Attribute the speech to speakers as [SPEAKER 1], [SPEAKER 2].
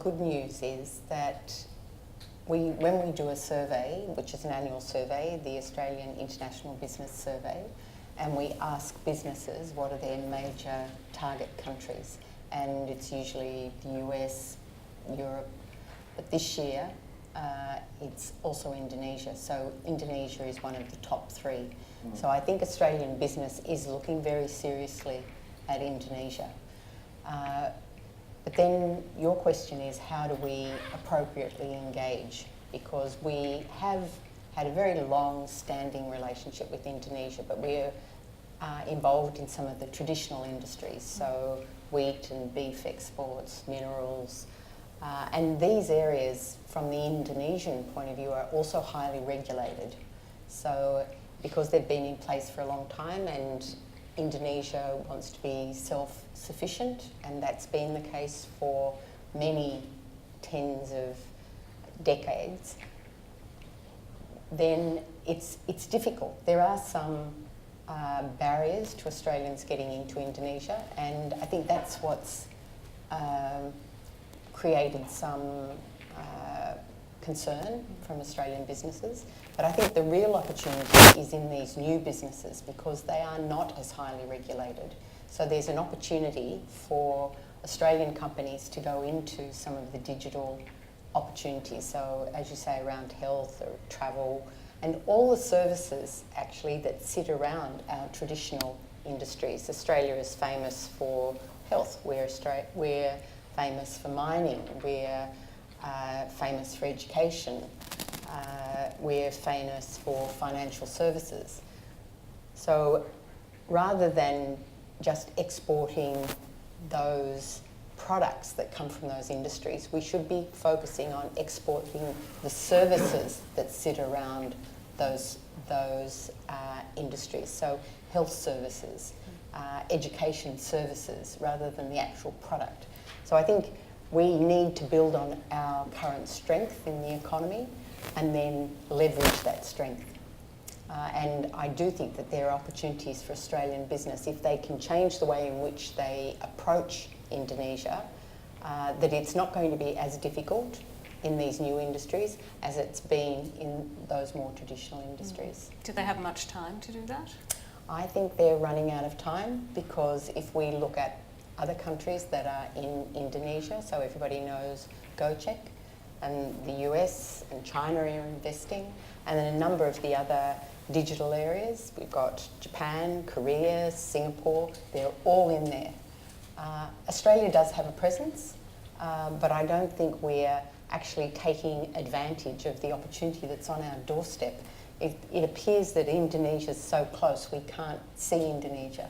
[SPEAKER 1] good news is that when we do a survey, which is an annual survey, the Australian International Business Survey, and we ask businesses what are their major target countries, and it's usually the US, Europe, but this year it's also Indonesia. So Indonesia is one of the top three. So I think Australian business is looking very seriously at Indonesia. But then your question is, how do we appropriately engage? Because we have had a very long-standing relationship with Indonesia, but we're involved in some of the traditional industries, so wheat and beef exports, minerals, and these areas from the Indonesian point of view are also highly regulated. So because they've been in place for a long time, and Indonesia wants to be self-sufficient, and that's been the case for many tens of decades, then it's difficult. There are some barriers to Australians getting into Indonesia, and I think that's what's created some concern from Australian businesses. But I think the real opportunity is in these new businesses, because they are not as highly regulated. So there's an opportunity for Australian companies to go into some of the digital opportunities. So as you say, around health or travel, and all the services actually that sit around our traditional industries. Australia is famous for health. We're famous for mining. We're famous for education. We're famous for financial services. So rather than just exporting those products that come from those industries, we should be focusing on exporting the services that sit around those industries. So health services, education services, rather than the actual product. So I think we need to build on our current strength in the economy and then leverage that strength. And I do think that there are opportunities for Australian business if they can change the way in which they approach Indonesia, that it's not going to be as difficult in these new industries as it's been in those more traditional industries.
[SPEAKER 2] Do they have much time to do that?
[SPEAKER 1] I think they're running out of time, because if we look at other countries that are in Indonesia, so everybody knows Gojek, and the US and China are investing, and then a number of the other digital areas. We've got Japan, Korea, Singapore, they're all in there. Australia does have a presence, but I don't think we're actually taking advantage of the opportunity that's on our doorstep. It appears that Indonesia's so close we can't see Indonesia.